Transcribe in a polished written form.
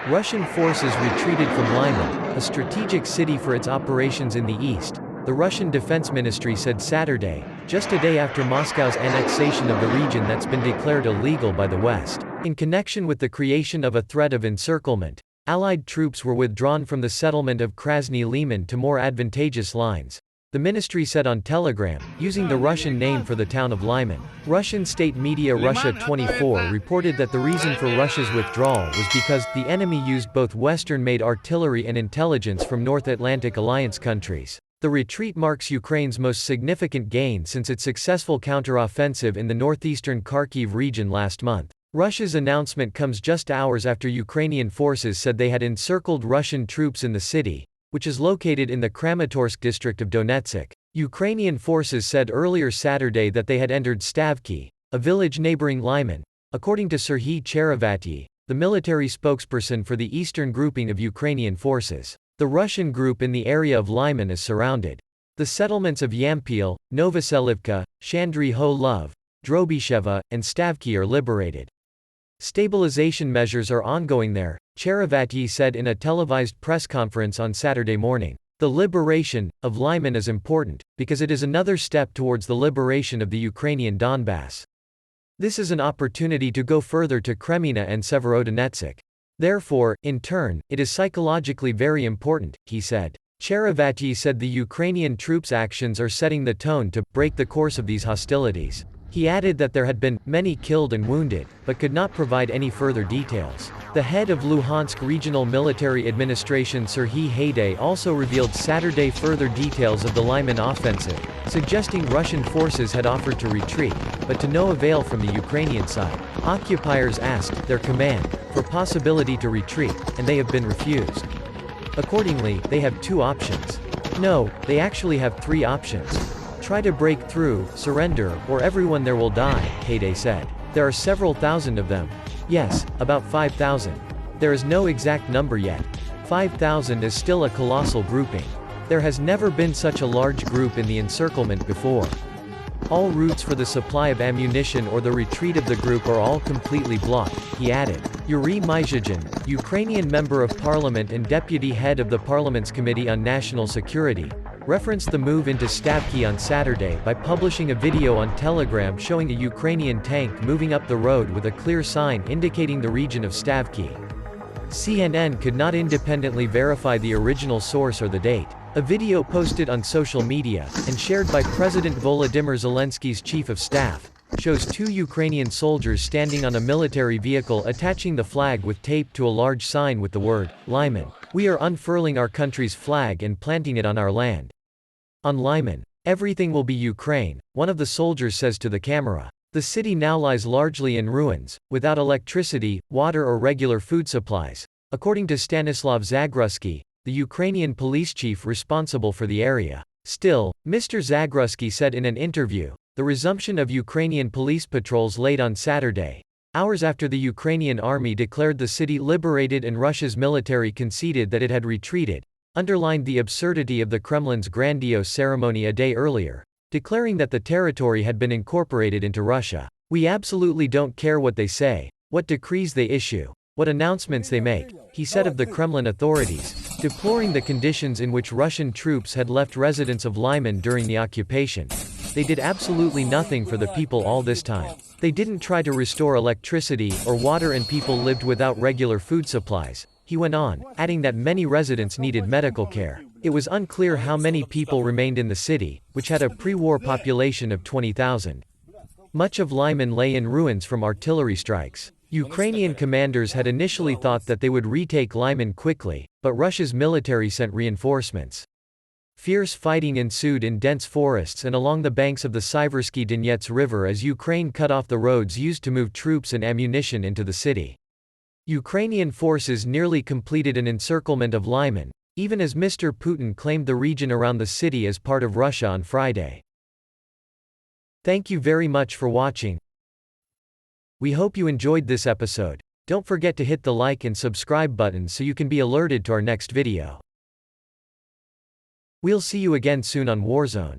Russian forces retreated from Lyman, a strategic city for its operations in the east, the Russian Defense Ministry said Saturday, just a day after Moscow's annexation of the region that's been declared illegal by the West. In connection with the creation of a threat of encirclement, Allied troops were withdrawn from the settlement of Krasny Lyman to more advantageous lines, the ministry said on Telegram, using the Russian name for the town of Lyman. Russian state media Russia 24 reported that the reason for Russia's withdrawal was because the enemy used both Western-made artillery and intelligence from North Atlantic alliance countries. The retreat marks Ukraine's most significant gain since its successful counter-offensive in the northeastern Kharkiv region last month. Russia's announcement comes just hours after Ukrainian forces said they had encircled Russian troops in the city, which is located in the Kramatorsk district of Donetsk. Ukrainian forces said earlier Saturday that they had entered Stavky, a village neighboring Lyman, according to Serhiy Cherevati, the military spokesperson for the eastern grouping of Ukrainian forces. The Russian group in the area of Lyman is surrounded. The settlements of Yampil, Novoselivka, Shandry Ho-Lov, Drobysheva, and Stavky are liberated. Stabilization measures are ongoing there, Cherevati said in a televised press conference on Saturday morning. The liberation of Lyman is important, because it is another step towards the liberation of the Ukrainian Donbass. This is an opportunity to go further to Kreminna and Severodonetsk. Therefore, in turn, it is psychologically very important, he said. Cherevati said the Ukrainian troops' actions are setting the tone to break the course of these hostilities. He added that there had been many killed and wounded, but could not provide any further details. The head of Luhansk Regional Military Administration Serhiy Haidai also revealed Saturday further details of the Lyman offensive, suggesting Russian forces had offered to retreat, but to no avail from the Ukrainian side. Occupiers asked their command for possibility to retreat, and they have been refused. Accordingly, they have two options. No, they actually have three options. Try to break through, surrender, or everyone there will die, Haidai said. There are several thousand of them. Yes, about 5,000. There is no exact number yet. 5,000 is still a colossal grouping. There has never been such a large group in the encirclement before. All routes for the supply of ammunition or the retreat of the group are all completely blocked, he added. Yuri Myzhygin, Ukrainian member of parliament and deputy head of the parliament's Committee on National Security, referenced the move into Stavky on Saturday by publishing a video on Telegram showing a Ukrainian tank moving up the road with a clear sign indicating the region of Stavky. CNN could not independently verify the original source or the date. A video posted on social media, and shared by President Volodymyr Zelensky's chief of staff, shows two Ukrainian soldiers standing on a military vehicle attaching the flag with tape to a large sign with the word, Lyman. We are unfurling our country's flag and planting it on our land. On Lyman, everything will be Ukraine, one of the soldiers says to the camera. The city now lies largely in ruins, without electricity, water or regular food supplies, according to Stanislav Zagruski, the Ukrainian police chief responsible for the area. Still, Mr. Zagruski said in an interview, the resumption of Ukrainian police patrols late on Saturday, hours after the Ukrainian army declared the city liberated and Russia's military conceded that it had retreated, underlined the absurdity of the Kremlin's grandiose ceremony a day earlier, declaring that the territory had been incorporated into Russia. We absolutely don't care what they say, what decrees they issue, what announcements they make, he said of the Kremlin authorities, deploring the conditions in which Russian troops had left residents of Lyman during the occupation. They did absolutely nothing for the people all this time. They didn't try to restore electricity or water and people lived without regular food supplies, he went on, adding that many residents needed medical care. It was unclear how many people remained in the city, which had a pre-war population of 20,000. Much of Lyman lay in ruins from artillery strikes. Ukrainian commanders had initially thought that they would retake Lyman quickly, but Russia's military sent reinforcements. Fierce fighting ensued in dense forests and along the banks of the Siversky Donets River as Ukraine cut off the roads used to move troops and ammunition into the city. Ukrainian forces nearly completed an encirclement of Lyman, even as Mr. Putin claimed the region around the city as part of Russia on Friday. Thank you very much for watching. We hope you enjoyed this episode. Don't forget to hit the like and subscribe button so you can be alerted to our next video. We'll see you again soon on Warzone.